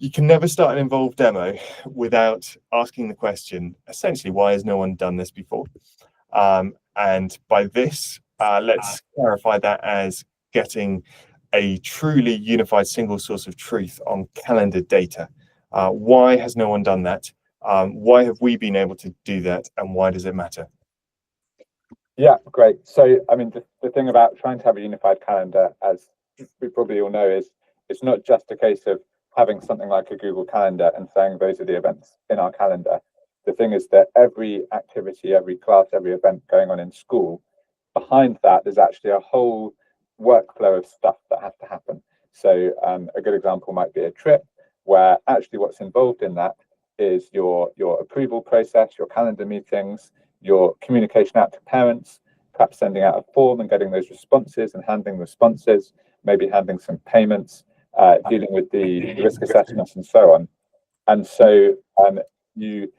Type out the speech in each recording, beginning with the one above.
You can never start an involved demo without asking the question, essentially, why has no one done this before? And by this, let's clarify that as getting a truly unified single source of truth on calendar data. Why has no one done that? Why have we been able to do that? And why does it matter? Yeah, great. So, I mean, the thing about trying to have a unified calendar, as we probably all know, is it's not just a case of having something like a Google Calendar and saying those are the events in our calendar. The thing is that every activity, every class, every event going on in school, behind that, there's actually a whole workflow of stuff that has to happen. So, a good example might be a trip, where actually what's involved in that is your approval process, your calendar meetings, your communication out to parents, perhaps sending out a form and getting those responses and handling responses, maybe handling some payments, dealing with the risk assessments and so on. And so you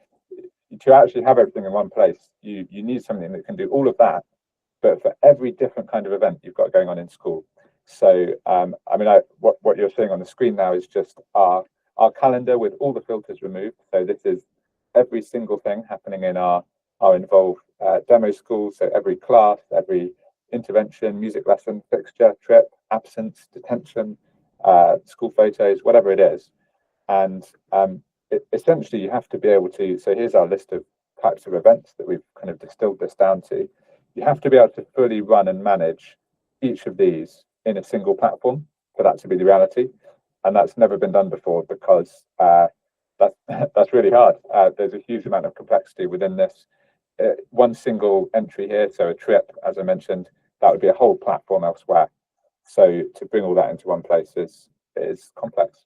to actually have everything in one place, you need something that can do all of that, but for every different kind of event you've got going on in school. So I mean, what you're seeing on the screen now is just our calendar with all the filters removed. So this is every single thing happening in our involved demo school. So every class, every intervention, music lesson, fixture, trip, absence, detention, school photos, whatever it is. And essentially you have to be able to, so here's our list of types of events that we've kind of distilled this down to. You have to be able to fully run and manage each of these in a single platform for that to be the reality. And that's never been done before because that's really hard. There's a huge amount of complexity within this. One single entry here, so a trip, as I mentioned, that would be a whole platform elsewhere. So to bring all that into one place is complex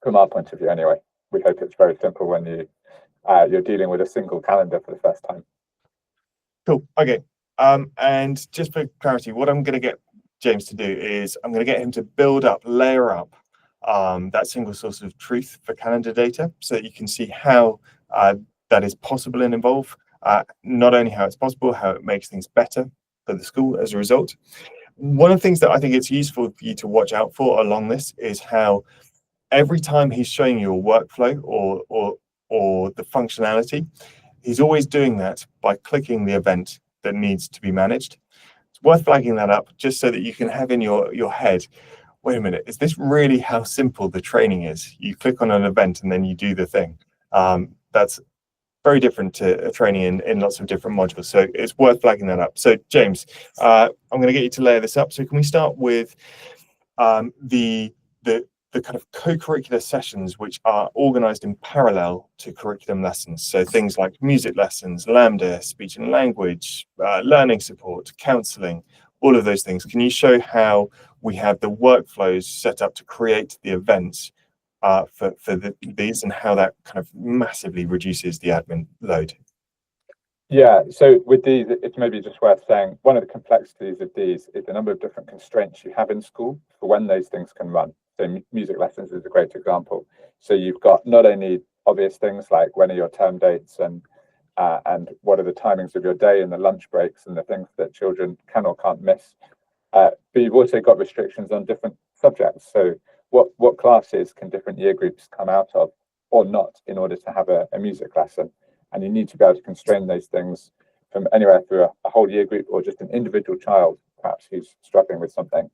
from our point of view. Anyway, we hope it's very simple when you're dealing with a single calendar for the first time. Cool. Okay. And just for clarity, what I'm going to get James to do is I'm going to get him to layer up that single source of truth for calendar data so that you can see how that is possible and involve, not only how it's possible, how it makes things better for the school as a result. One of the things that I think it's useful for you to watch out for along this is how every time he's showing you a workflow or the functionality, he's always doing that by clicking the event that needs to be managed. It's worth flagging that up just so that you can have in your head, wait a minute, is this really how simple the training is? You click on an event and then you do the thing. That's very different to a training in lots of different modules. So it's worth flagging that up. So James, I'm going to get you to layer this up. So can we start with the kind of co-curricular sessions which are organized in parallel to curriculum lessons? So things like music lessons, Lambda, speech and language, learning support, counseling, all of those things. Can you show how we have the workflows set up to create the events for these and how that kind of massively reduces the admin load? Yeah, so with these, it's maybe just worth saying one of the complexities of these is the number of different constraints you have in school for when those things can run. So music lessons is a great example. So you've got not only obvious things like when are your term dates and what are the timings of your day and the lunch breaks and the things that children can or can't miss, but you've also got restrictions on different subjects. So what classes can different year groups come out of or not in order to have a music lesson? And you need to be able to constrain those things from anywhere through a whole year group or just an individual child, perhaps who's struggling with something.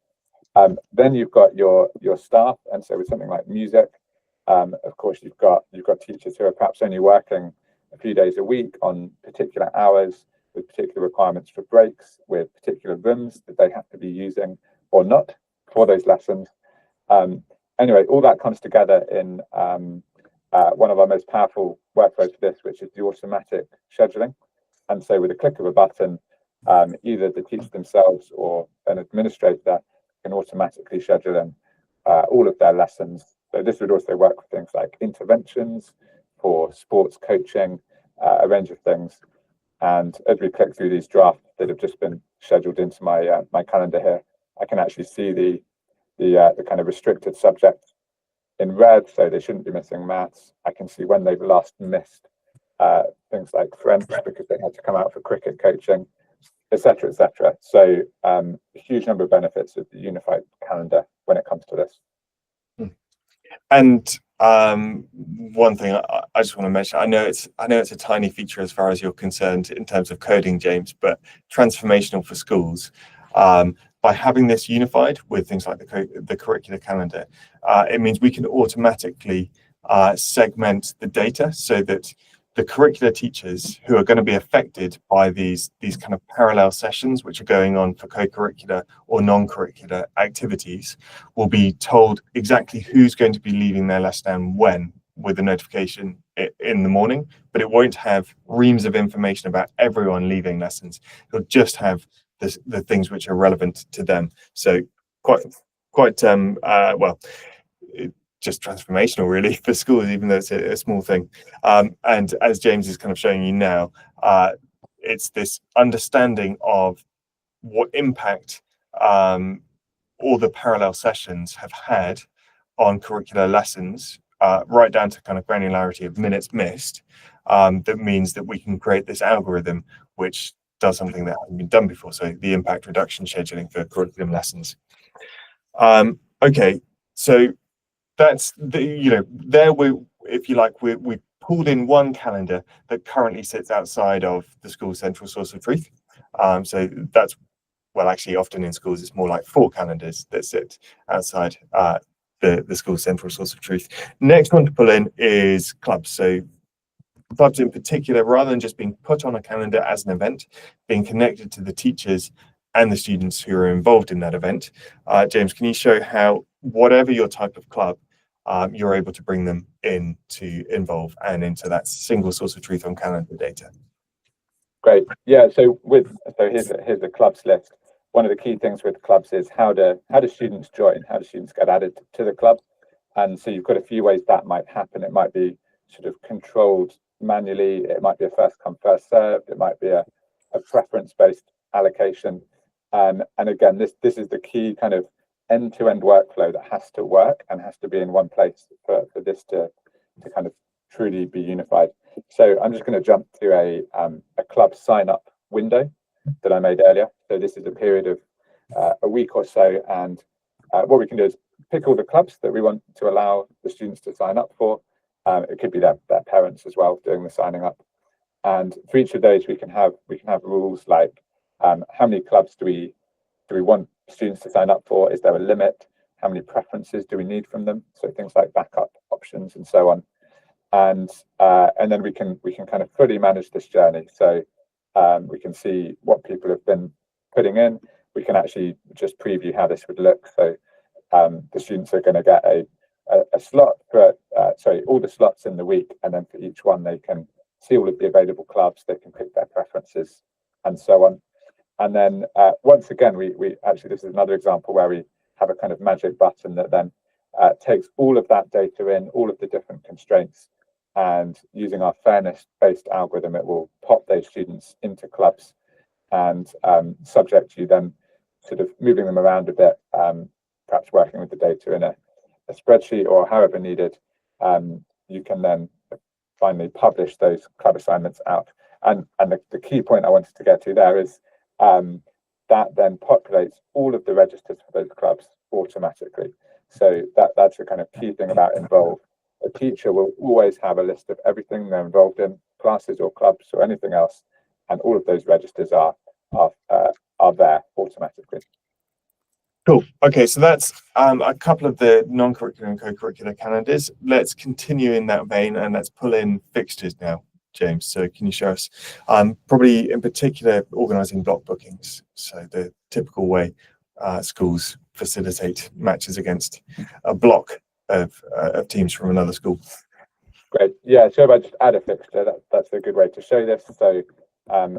Then you've got your staff, and so with something like music, of course you've got teachers who are perhaps only working a few days a week on particular hours with particular requirements for breaks, with particular rooms that they have to be using or not for those lessons. Anyway, all that comes together in one of our most powerful workflows for this, which is the automatic scheduling. And so with a click of a button, either the teacher themselves or an administrator can automatically schedule in all of their lessons. So this would also work for things like interventions, for sports coaching, a range of things. And as we click through these drafts that have just been scheduled into my my calendar here, I can actually see the kind of restricted subjects in red, so they shouldn't be missing maths. I can see when they've last missed things like French because they had to come out for cricket coaching, etc., etc. So a huge number of benefits of the unified calendar when it comes to this. And one thing I just want to mention, I know it's a tiny feature as far as you're concerned in terms of coding, James, but transformational for schools. By having this unified with things like the curricular calendar, it means we can automatically segment the data so that the curricular teachers who are going to be affected by these kind of parallel sessions which are going on for co-curricular or non-curricular activities will be told exactly who's going to be leaving their lesson and when, with a notification in the morning, but it won't have reams of information about everyone leaving lessons. It'll just have the things which are relevant to them. So quite well, just transformational really for schools, even though it's a small thing. And as James is kind of showing you now, it's this understanding of what impact all the parallel sessions have had on curricular lessons, right down to kind of granularity of minutes missed. That means that we can create this algorithm which does something that hasn't been done before. So the impact reduction scheduling for curriculum lessons. Okay, so that's there if you like, we pulled in one calendar that currently sits outside of the school's central source of truth. So that's, well, actually often in schools it's more like 4 calendars that sit outside the school's central source of truth. Next one to pull in is clubs. So clubs in particular, rather than just being put on a calendar as an event, being connected to the teachers and the students who are involved in that event. James, can you show how, whatever your type of club, you're able to bring them in to involve and into that single source of truth on calendar data? Great. Yeah. So here's the clubs list. One of the key things with clubs is how do students join? How do students get added to the club? And so you've got a few ways that might happen. It might be sort of controlled manually. It might be a first come, first served. It might be a preference based allocation. And again, this is the key kind of end-to-end workflow that has to work and has to be in one place for this to kind of truly be unified. So I'm just going to jump to a club sign up window that I made earlier. So this is a period of a week or so, and what we can do is pick all the clubs that we want to allow the students to sign up for. It could be their parents as well doing the signing up. And for each of those, we can have rules like how many clubs do we want students to sign up for? Is there a limit? How many preferences do we need from them? So things like backup options and so on. And then we can kind of fully manage this journey. So we can see what people have been putting in. We can actually just preview how this would look. So the students are going to get a slot for all the slots in the week, and then for each one they can see all of the available clubs. They can pick their preferences and so on. And then once again, we actually, this is another example where we have a kind of magic button that then takes all of that data in, all of the different constraints, and using our fairness-based algorithm, it will pop those students into clubs, and subject to then sort of moving them around a bit, perhaps working with the data in a spreadsheet or however needed, you can then finally publish those club assignments out. And the key point I wanted to get to there is that then populates all of the registers for those clubs automatically. So that's the kind of key thing about Involve. A teacher will always have a list of everything they're involved in, classes or clubs or anything else, and all of those registers are there automatically. Cool. Okay, so that's a couple of the non-curricular and co-curricular calendars. Let's continue in that vein and let's pull in fixtures now, James. So can you show us, probably in particular, organising block bookings? So the typical way schools facilitate matches against a block of teams from another school. Great. Yeah, so if I just add a fixture, that's a good way to show this. So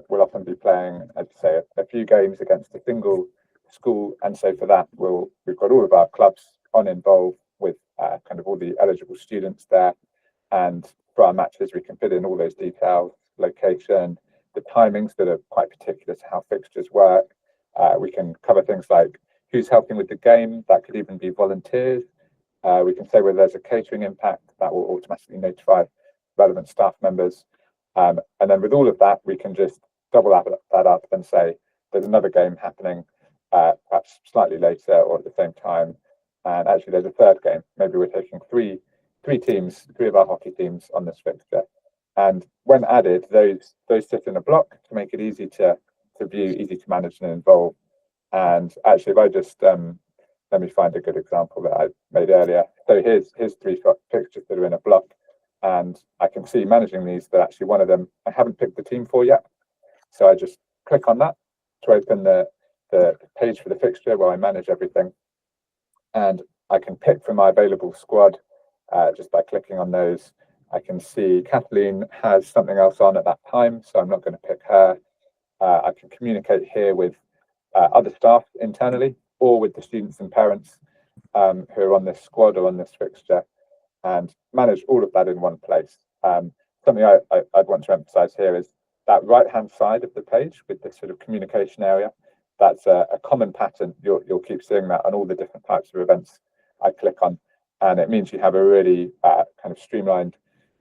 we'll often be playing, I'd say, a few games against a single school, and so for that we've got all of our clubs on Involve with kind of all the eligible students there, and for our matches we can fit in all those details, location, the timings that are quite particular to how fixtures work. We can cover things like who's helping with the game. That could even be volunteers. We can say whether there's a catering impact. That will automatically notify relevant staff members, and then with all of that we can just double that up and say there's another game happening perhaps slightly later or at the same time, And actually, there's a third game. Maybe we're taking three of our hockey teams on this fixture. And when added, those sit in a block to make it easy to view, easy to manage and involve. And actually, if I just let me find a good example that I made earlier. So here's three fixtures that are in a block, and I can see managing these that actually one of them I haven't picked the team for yet. So I just click on that to open the page for the fixture where I manage everything, and I can pick from my available squad just by clicking on those. I can see Kathleen has something else on at that time, so I'm not going to pick her. I can communicate here with other staff internally or with the students and parents who are on this squad or on this fixture, and manage all of that in one place. Something I'd want to emphasize here is that right-hand side of the page with this sort of communication area. That's a common pattern. You'll keep seeing that on all the different types of events I click on, and it means you have a really kind of streamlined,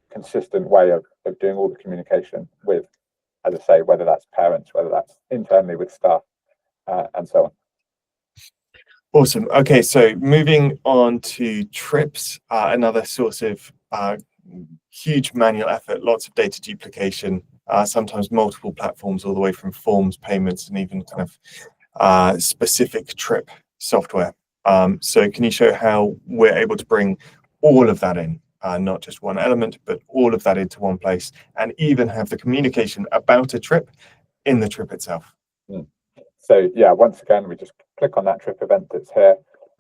consistent way of doing all the communication with, as I say, whether that's parents, whether that's internally with staff, and so on. Awesome. Okay, so moving on to trips, another source of huge manual effort, lots of data duplication, sometimes multiple platforms, all the way from forms, payments, and even kind of specific trip software. So can you show how we're able to bring all of that in, not just one element, but all of that into one place, and even have the communication about a trip in the trip itself? So yeah, once again, we just click on that trip event that's here.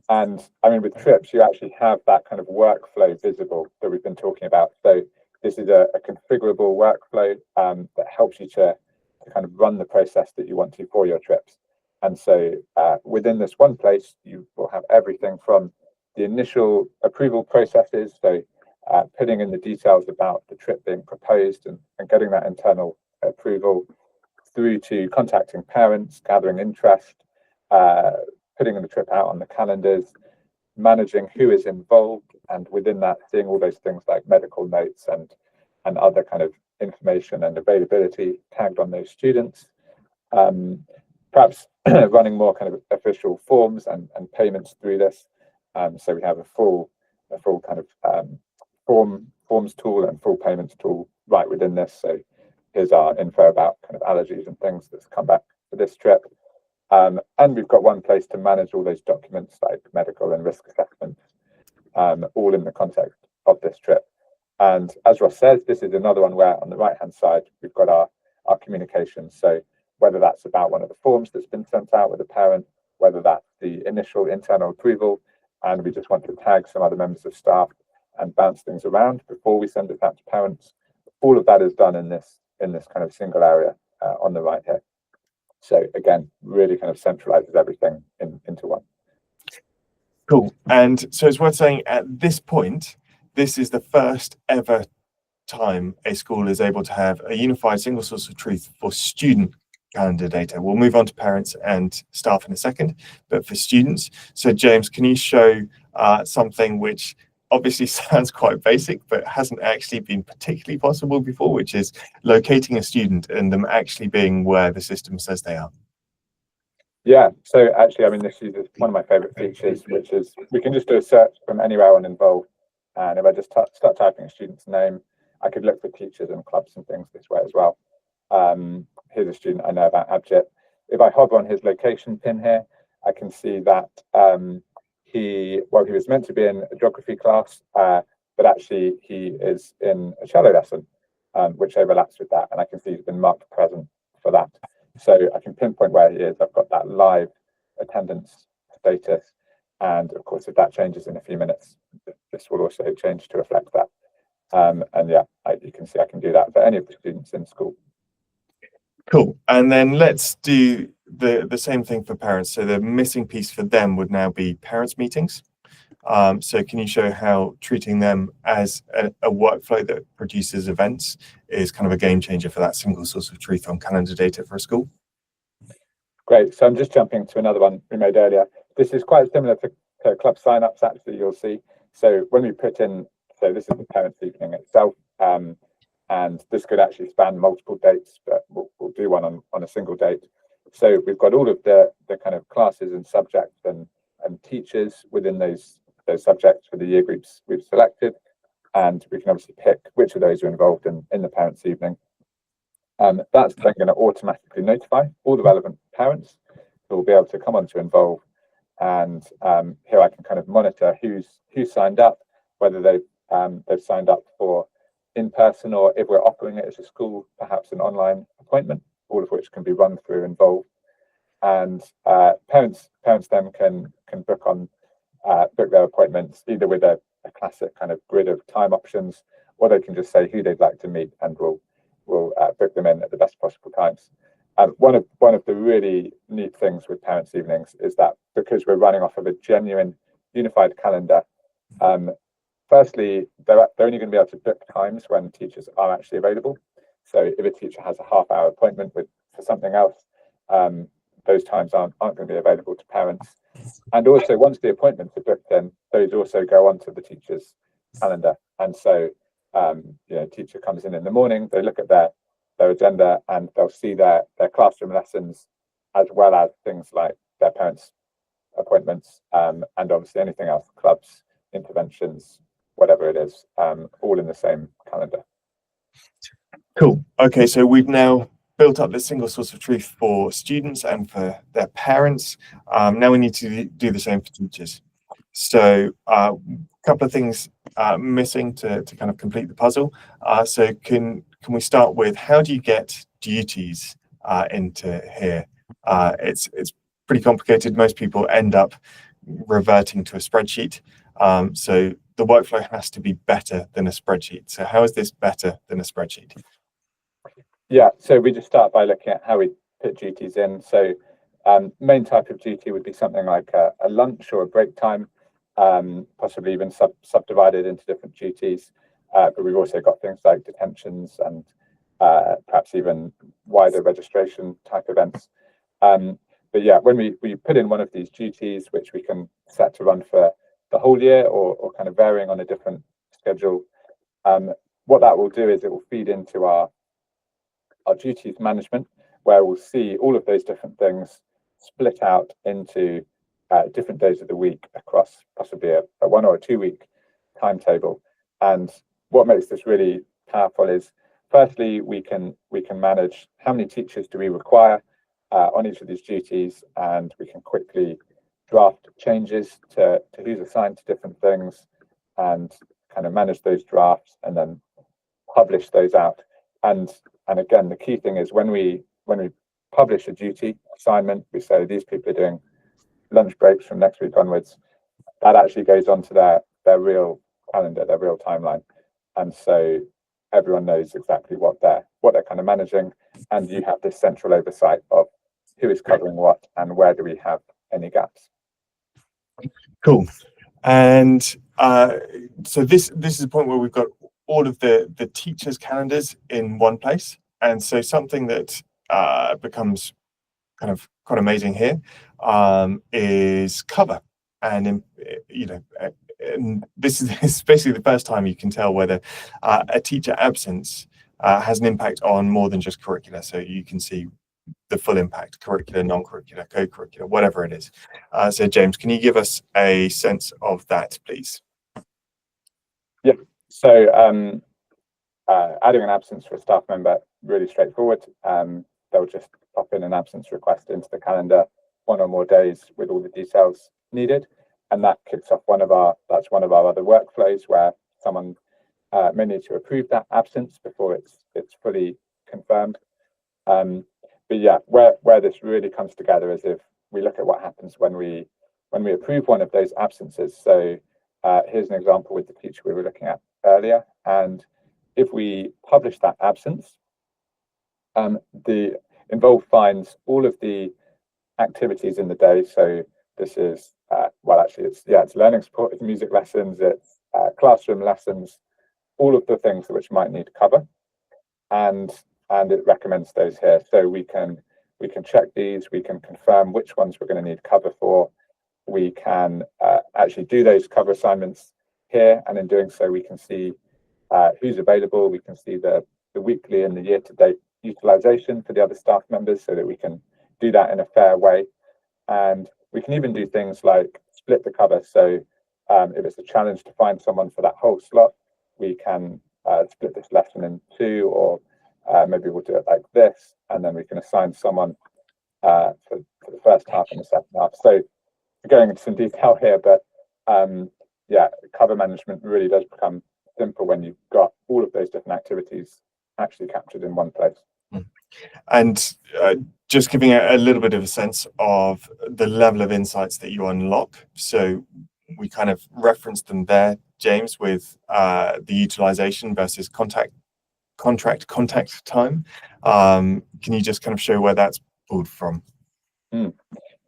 And I mean, with trips, you actually have that kind of workflow visible that we've been talking about. So this is a configurable workflow that helps you to kind of run the process that you want to for your trips. And so within this one place, you will have everything from the initial approval processes, so putting in the details about the trip being proposed and getting that internal approval, through to contacting parents, gathering interest, putting the trip out on the calendars, managing who is involved, and within that, seeing all those things like medical notes and other kind of information and availability tagged on those students. Perhaps running more kind of official forms and payments through this. So we have a full kind of forms tool and full payments tool right within this. So here's our info about kind of allergies and things that's come back for this trip. And we've got one place to manage all those documents like medical and risk assessments, all in the context of this trip. And as Ross says, this is another one where on the right-hand side, we've got our communications. So whether that's about one of the forms that's been sent out with a parent, whether that's the initial internal approval, and we just want to tag some other members of staff and bounce things around before we send it out to parents. All of that is done in this kind of single area on the right here. So again, really kind of centralizes everything into one. Cool. And so it's worth saying at this point, this is the first ever time a school is able to have a unified single source of truth for student calendar data. We'll move on to parents and staff in a second, but for students. So James, can you show something which obviously sounds quite basic, but hasn't actually been particularly possible before, which is locating a student and them actually being where the system says they are? Yeah, so actually, I mean, this is one of my favorite features, which is we can just do a search from anywhere on Involve. And if I just start typing a student's name, I could look for teachers and clubs and things this way as well. Here's a student I know about, Abjit. If I hover on his location pin here, I can see that he was meant to be in a geography class, but actually he is in a cello lesson, which overlaps with that. And I can see he's been marked present for that. So I can pinpoint where he is. I've got that live attendance status. And of course, if that changes in a few minutes, this will also change to reflect that. And yeah, you can see I can do that for any of the students in school. Cool. And then let's do the same thing for parents. So the missing piece for them would now be parents' meetings. So can you show how treating them as a workflow that produces events is kind of a game changer for that single source of truth on calendar data for a school? Great. So I'm just jumping to another one we made earlier. This is quite similar to club signups, actually, you'll see. So when we put in, so this is the parents' evening itself, and this could actually span multiple dates, but we'll do one on a single date. So we've got all of the kind of classes and subjects and and teachers within those subjects for the year groups we've selected, and we can obviously pick which of those are involved in the parents' evening. That's then going to automatically notify all the relevant parents who will be able to come on to Involve, and here I can kind of monitor who's signed up, whether they've signed up for in person, or if we're offering it as a school, perhaps an online appointment, all of which can be run through Involve. And parents then can book their appointments either with a classic kind of grid of time options, or they can just say who they'd like to meet, and we'll book them in at the best possible times. One of the really neat things with parents' evenings is that because we're running off of a genuine unified calendar, firstly, they're only going to be able to book times when teachers are actually available. So if a teacher has a half-hour appointment for something else, those times aren't going to be available to parents. And also, once the appointments are booked in, those also go onto the teacher's calendar. And so, teacher comes in the morning, they look at their agenda, and they'll see their classroom lessons, as well as things like their parents' appointments, and obviously anything else, clubs, interventions, whatever it is, all in the same calendar. Cool. Okay, so we've now built up this single source of truth for students and for their parents. Now we need to do the same for teachers. So a couple of things missing to kind of complete the puzzle. So can we start with, how do you get duties into here? It's pretty complicated. Most people end up reverting to a spreadsheet. So the workflow has to be better than a spreadsheet. So how is this better than a spreadsheet? Yeah, so we just start by looking at how we put duties in. So main type of duty would be something like a lunch or a break time, possibly even subdivided into different duties. But we've also got things like detentions and perhaps even wider registration type events. But yeah, when we put in one of these duties, which we can set to run for the whole year, or kind of varying on a different schedule, what that will do is it will feed into our duties management, where we'll see all of those different things split out into different days of the week across possibly a 1 or a 2 week timetable. And what makes this really powerful is, firstly, we can manage how many teachers do we require on each of these duties, and we can quickly draft changes to who's assigned to different things, and kind of manage those drafts and then publish those out. And again, the key thing is, when we publish a duty assignment, we say these people are doing lunch breaks from next week onwards. That actually goes onto their real calendar, their real timeline, and so everyone knows exactly what they're kind of managing, and you have this central oversight of who is covering what and where do we have any gaps. Cool. And so this is a point where we've got all of the teachers' calendars in one place, and so something that becomes kind of quite amazing here is cover. And and this is basically the first time you can tell whether a teacher absence has an impact on more than just curricula. So you can see the full impact: curricular, non-curricular, co-curricular, whatever it is. So James, can you give us a sense of that, please? Yeah. So adding an absence for a staff member, really straightforward. They'll just pop in an absence request into the calendar 1 or more days with all the details needed, and that kicks off one of our other workflows, where someone may need to approve that absence before it's fully confirmed. But yeah, where this really comes together is if we look at what happens when we approve one of those absences. So here's an example with the teacher we were looking at earlier, and if we publish that absence, the Involve finds all of the activities in the day. So this is it's learning support, it's music lessons, it's classroom lessons, all of the things which might need cover, and it recommends those here. So we can check these, we can confirm which ones we're going to need cover for. We can actually do those cover assignments here, and in doing so, we can see who's available. We can see the weekly and the year-to-date utilization for the other staff members, so that we can do that in a fair way. And we can even do things like split the cover. So if it's a challenge to find someone for that whole slot, we can split this lesson in two, or maybe we'll do it like this, and then we can assign someone for the first half and the second half. So going into some detail here, but yeah, cover management really does become simple when you've got all of those different activities actually captured in one place. And just giving a little bit of a sense of the level of insights that you unlock. So we kind of referenced them there, James, with the utilization versus contract time. Can you just kind of show where that's pulled from?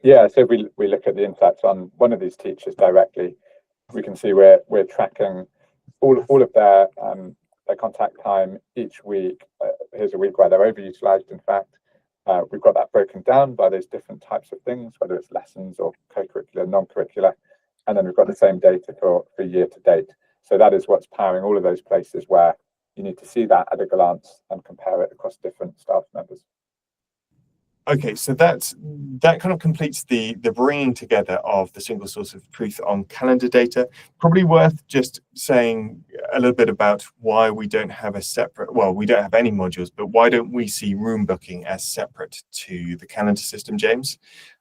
Yeah, so if we look at the insights on one of these teachers directly, we can see we're tracking all of their contact time each week. Here's a week where they're overutilized. In fact, we've got that broken down by those different types of things, whether it's lessons or co-curricular, non-curricular, and then we've got the same data for year to date. So that is what's powering all of those places where you need to see that at a glance and compare it across different staff members. Okay, so that kind of completes the bringing together of the single source of truth on calendar data. Probably worth just saying a little bit about why we don't have a separate, well, we don't have any modules, but why don't we see room booking as separate to the calendar system, James?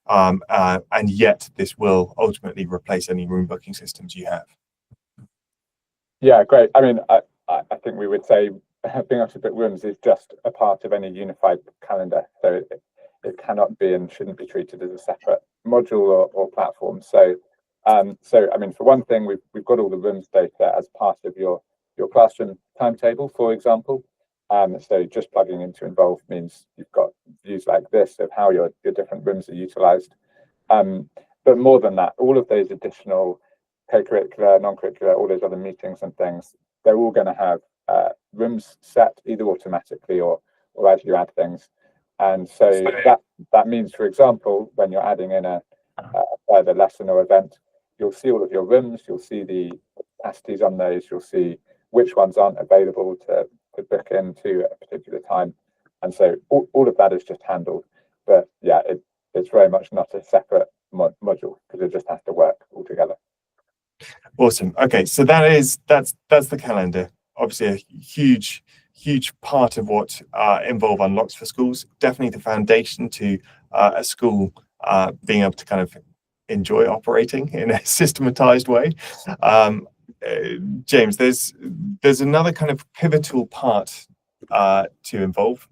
And yet this will ultimately replace any room booking systems you have. Yeah, great. I mean, I think we would say being able to book rooms is just a part of any unified calendar. So it cannot be and shouldn't be treated as a separate module or platform. So, I mean, for one thing, we've got all the rooms data as part of your classroom timetable, for example. So just plugging into Involve means you've got views like this of how your different rooms are utilized. But more than that, all of those additional co-curricular, non-curricular, all those other meetings and things, they're all going to have rooms set either automatically or as you add things. And so that means, for example, when you're adding in a further lesson or event, you'll see all of your rooms, you'll see the capacities on those, you'll see which ones aren't available to book into at a particular time. And so all of that is just handled. But yeah, it's very much not a separate module because it just has to work all together. Awesome. Okay, so that's the calendar. Obviously a huge part of what Involve unlocks for schools. Definitely the foundation to a school being able to kind of enjoy operating in a systematized way. James, there's another kind of pivotal part to Involve,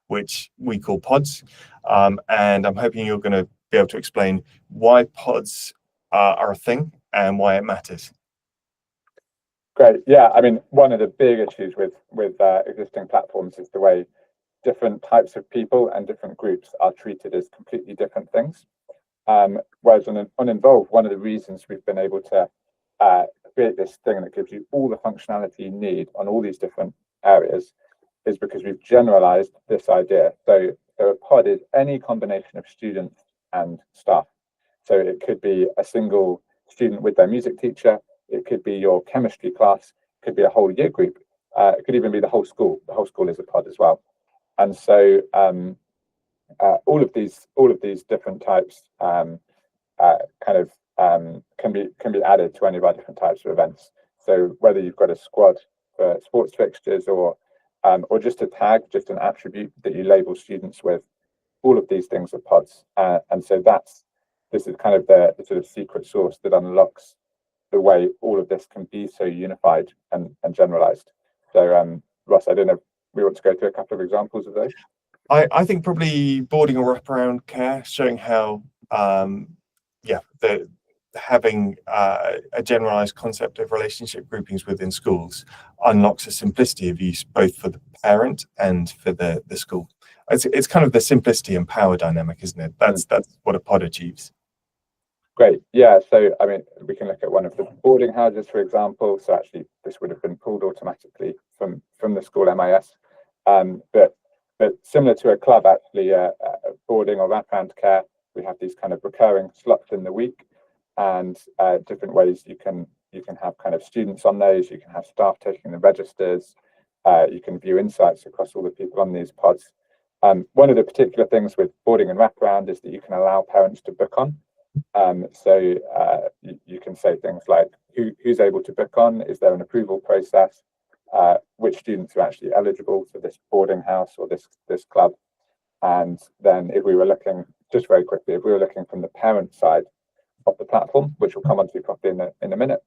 which we call pods, and I'm hoping you're going to be able to explain why pods are a thing and why it matters. Great. Yeah, I mean, one of the big issues with existing platforms is the way different types of people and different groups are treated as completely different things. Whereas on Involve, one of the reasons we've been able to create this thing that gives you all the functionality you need on all these different areas is because we've generalized this idea. So a pod is any combination of students and staff. So it could be a single student with their music teacher. It could be your chemistry class. It could be a whole year group. It could even be the whole school. The whole school is a pod as well. And so all of these different types can be added to any of our different types of events. So whether you've got a squad for sports fixtures or just a tag, just an attribute that you label students with, all of these things are pods. And so this is kind of the sort of secret sauce that unlocks the way all of this can be so unified and generalized. So Ross, I don't know if we want to go through a couple of examples of those. I think probably boarding or wraparound care, showing how having a generalized concept of relationship groupings within schools unlocks a simplicity of use both for the parent and for the school. It's kind of the simplicity and power dynamic, isn't it? That's what a pod achieves. Great. Yeah. So, I mean, we can look at one of the boarding houses, for example. So actually, this would have been pulled automatically from the school MIS. But similar to a club, actually, boarding or wraparound care, we have these kind of recurring slots in the week, and different ways you can have kind of students on those. You can have staff taking the registers. You can view insights across all the people on these pods. One of the particular things with boarding and wraparound is that you can allow parents to book on. You can say things like who's able to book on, is there an approval process, which students are actually eligible for this boarding house or this club. And then if we were looking, just very quickly, if we were looking from the parent side of the platform, which we'll come on to properly in a minute,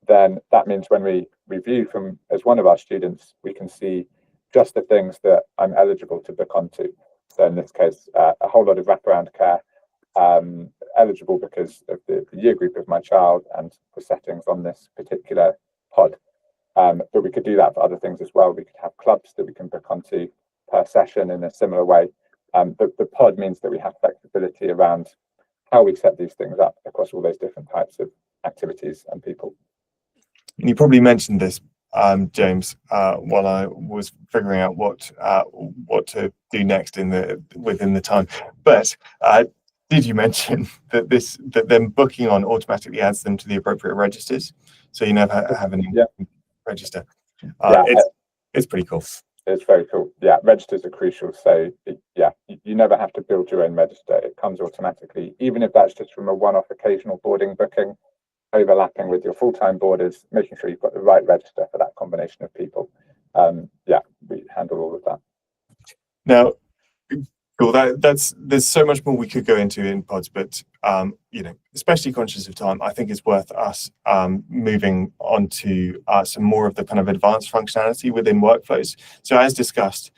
then that means when we review from as one of our students, we can see just the things that I'm eligible to book onto. So in this case, a whole lot of wraparound care, eligible because of the year group of my child and the settings on this particular pod. But we could do that for other things as well. We could have clubs that we can book onto per session in a similar way. The pod means that we have flexibility around how we set these things up across all those different types of activities and people. And you probably mentioned this, James, while I was figuring out what to do next within the time. But did you mention that them booking on automatically adds them to the appropriate registers, so you never have any register? It's pretty cool. It's very cool. Yeah, registers are crucial. So you never have to build your own register. It comes automatically, even if that's just from a one-off occasional boarding booking, overlapping with your full-time boarders, making sure you've got the right register for that combination of people. We handle all of that. Now, cool. There's so much more we could go into in pods, but especially conscious of time, I think it's worth us moving on to some more of the kind of advanced functionality within workflows. So as discussed,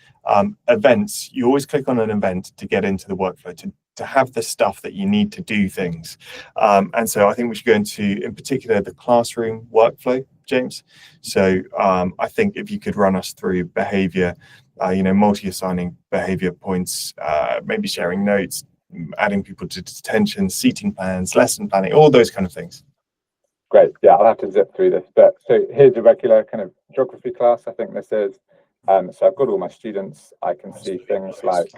events, you always click on an event to get into the workflow, to have the stuff that you need to do things. And so I think we should go into, in particular, the classroom workflow, James. So I think if you could run us through behavior, multi-assigning behavior points, maybe sharing notes, adding people to detention, seating plans, lesson planning, all those kind of things. Great. Yeah, I'll have to zip through this. But so here's a regular kind of geography class, I think this is. So I've got all my students. I can see things like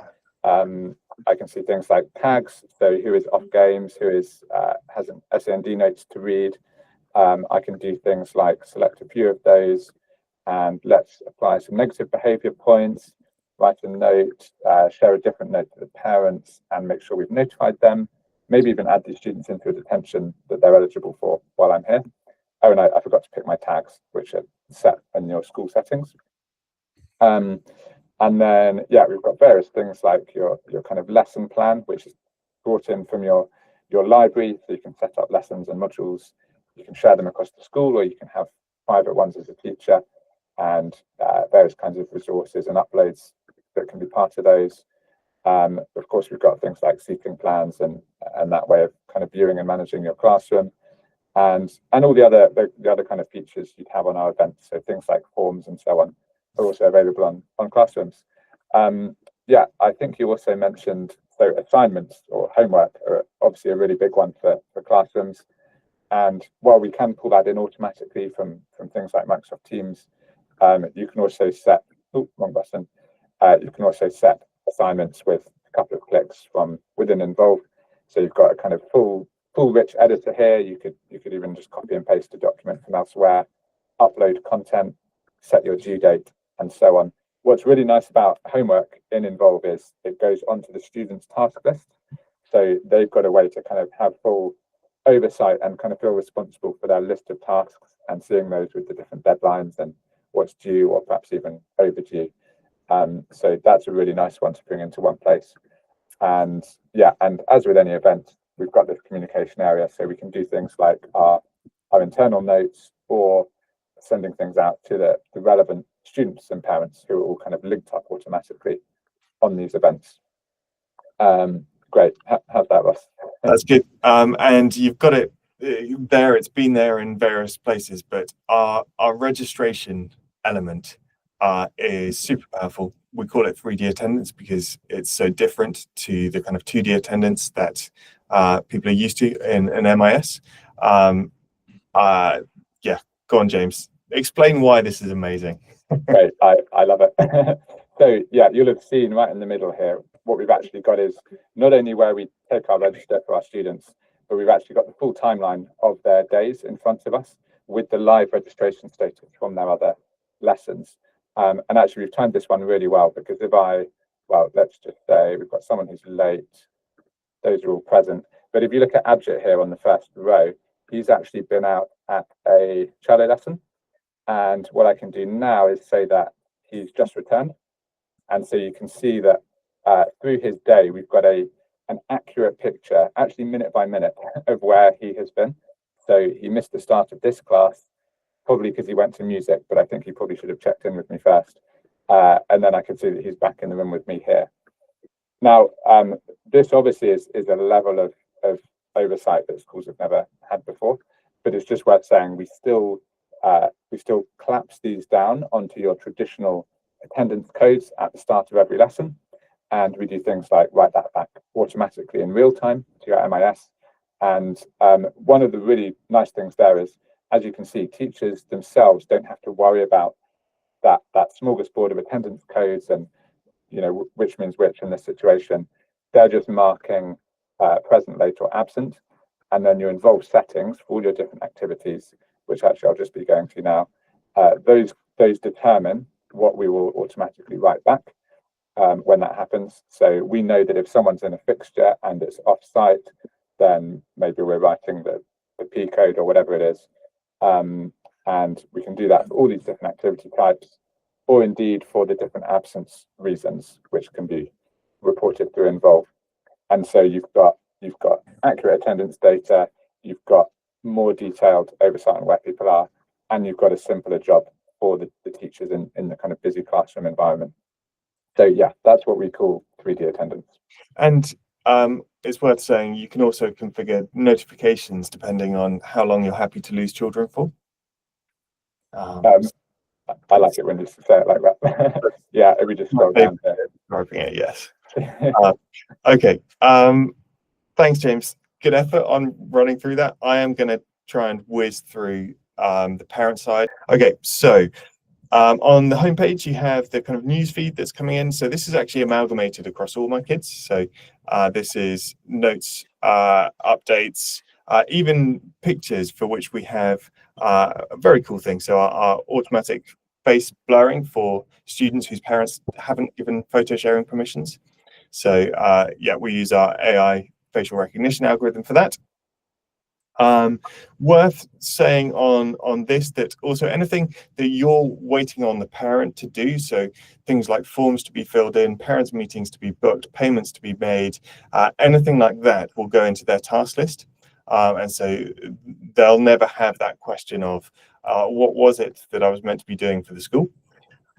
tags. So who is off games, who has an SEND notes to read. I can do things like select a few of those and let's apply some negative behavior points, write a note, share a different note to the parents and make sure we've notified them, maybe even add these students into a detention that they're eligible for while I'm here. Oh, and I forgot to pick my tags, which are set in your school settings. And then, we've got various things like your kind of lesson plan, which is brought in from your library, so you can set up lessons and modules. You can share them across the school, or you can have private ones as a teacher, and various kinds of resources and uploads that can be part of those. Of course, we've got things like seating plans and that way of kind of viewing and managing your classroom, and all the other kind of features you'd have on our events. So things like forms and so on are also available on Classrooms. I think you also mentioned, so assignments or homework are obviously a really big one for Classrooms. And while we can pull that in automatically from things like Microsoft Teams, you can also set, wrong button. You can also set assignments with a couple of clicks from within Involve. So you've got a kind of full rich editor here. You could even just copy and paste a document from elsewhere, upload content, set your due date, and so on. What's really nice about homework in Involve is it goes onto the student's task list. So they've got a way to kind of have full oversight and kind of feel responsible for their list of tasks and seeing those with the different deadlines and what's due or perhaps even overdue. So that's a really nice one to bring into one place. And as with any event, we've got this communication area, so we can do things like our internal notes or sending things out to the relevant students and parents who are all kind of linked up automatically on these events. Great. How's that, Ross? That's good. And you've got it there. It's been there in various places, but our registration element is super powerful. We call it 3D attendance because it's so different to the kind of 2D attendance that people are used to in MIS. Go on, James. Explain why this is amazing. Great, I love it. So you'll have seen right in the middle here, what we've actually got is not only where we take our register for our students, but we've actually got the full timeline of their days in front of us with the live registration status from their other lessons. And actually we've timed this one really well, because let's just say we've got someone who's late, those are all present. But if you look at Abjit here on the first row, he's actually been out at a cello lesson. And what I can do now is say that he's just returned. And so you can see that through his day, we've got an accurate picture, actually minute by minute, of where he has been. So he missed the start of this class, probably because he went to music, but I think he probably should have checked in with me first. And then I can see that he's back in the room with me here. Now, this obviously is a level of oversight that schools have never had before, but it's just worth saying we still collapse these down onto your traditional attendance codes at the start of every lesson. And we do things like write that back automatically in real time to your MIS. And one of the really nice things there is, as you can see, teachers themselves don't have to worry about that smorgasbord of attendance codes and which means which in this situation. They're just marking present, late, or absent, and then your involved settings for all your different activities, which actually I'll just be going to now. Those determine what we will automatically write back when that happens. So we know that if someone's in a fixture and it's off-site, then maybe we're writing the P code or whatever it is. And we can do that for all these different activity types, or indeed for the different absence reasons, which can be reported through Involve. And so you've got accurate attendance data, you've got more detailed oversight on where people are, and you've got a simpler job for the teachers in the kind of busy classroom environment. So yeah, that's what we call 3D attendance. And it's worth saying you can also configure notifications depending on how long you're happy to lose children for. I like it when you say it like that. Yeah, if we just scroll down there. Yes. Okay. Thanks, James. Good effort on running through that. I am going to try and whiz through the parent side. Okay, so on the homepage, you have the kind of news feed that's coming in. So this is actually amalgamated across all my kids. So this is notes, updates, even pictures, for which we have a very cool thing. So our automatic face blurring for students whose parents haven't given photo sharing permissions. So yeah, we use our AI facial recognition algorithm for that. Worth saying on this that also anything that you're waiting on the parent to do, so things like forms to be filled in, parents meetings to be booked, payments to be made, anything like that will go into their task list. And so they'll never have that question of what was it that I was meant to be doing for the school.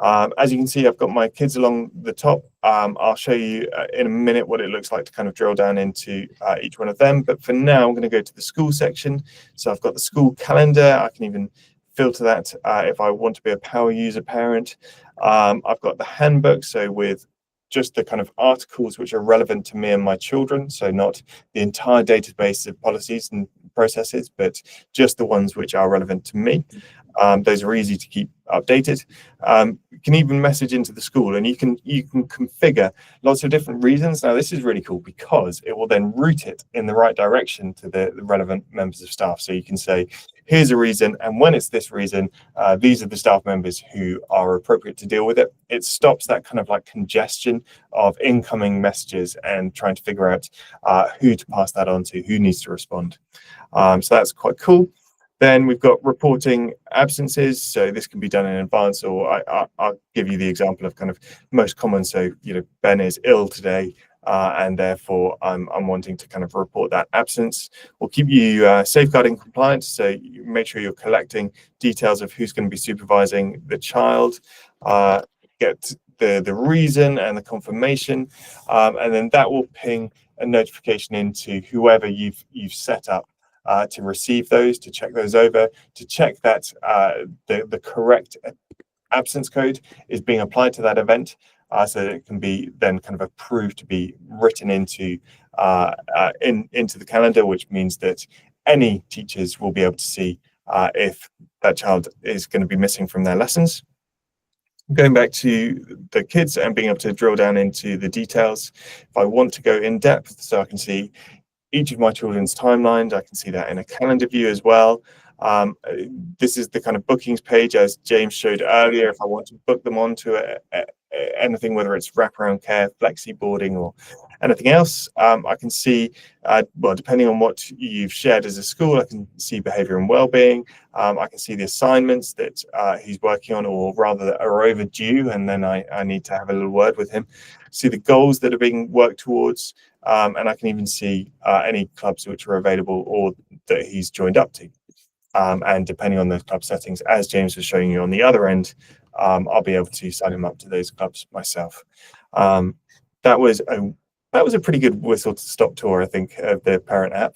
As you can see, I've got my kids along the top. I'll show you in a minute what it looks like to kind of drill down into each one of them. But for now, I'm going to go to the school section. So I've got the school calendar. I can even filter that if I want to be a power user parent. I've got the handbook, so with just the kind of articles which are relevant to me and my children. So not the entire database of policies and processes, but just the ones which are relevant to me. Those are easy to keep updated. You can even message into the school, and you can configure lots of different reasons. Now this is really cool because it will then route it in the right direction to the relevant members of staff. So you can say, here's a reason, and when it's this reason, these are the staff members who are appropriate to deal with it. It stops that kind of like congestion of incoming messages and trying to figure out who to pass that on to, who needs to respond. So that's quite cool. Then we've got reporting absences. So this can be done in advance, or I'll give you the example of kind of most common. So, Ben is ill today, and therefore I'm wanting to kind of report that absence. We'll keep you safeguarding compliant. So you make sure you're collecting details of who's going to be supervising the child, get the reason and the confirmation, and then that will ping a notification into whoever you've set up to receive those, to check those over, to check that the correct absence code is being applied to that event, so that it can be then kind of approved to be written into the calendar, which means that any teachers will be able to see if that child is going to be missing from their lessons. Going back to the kids and being able to drill down into the details, if I want to go in depth, so I can see each of my children's timelines, I can see that in a calendar view as well. This is the kind of bookings page, as James showed earlier. If I want to book them onto anything, whether it's wraparound care, flexi boarding, or anything else. I can see, well, depending on what you've shared as a school, I can see behaviour and wellbeing. I can see the assignments that he's working on, or rather that are overdue, and then I need to have a little word with him. See the goals that are being worked towards, and I can even see any clubs which are available or that he's joined up to. And depending on those club settings, as James was showing you on the other end, I'll be able to sign him up to those clubs myself. That was a pretty good whistle to stop tour, I think, of the parent app.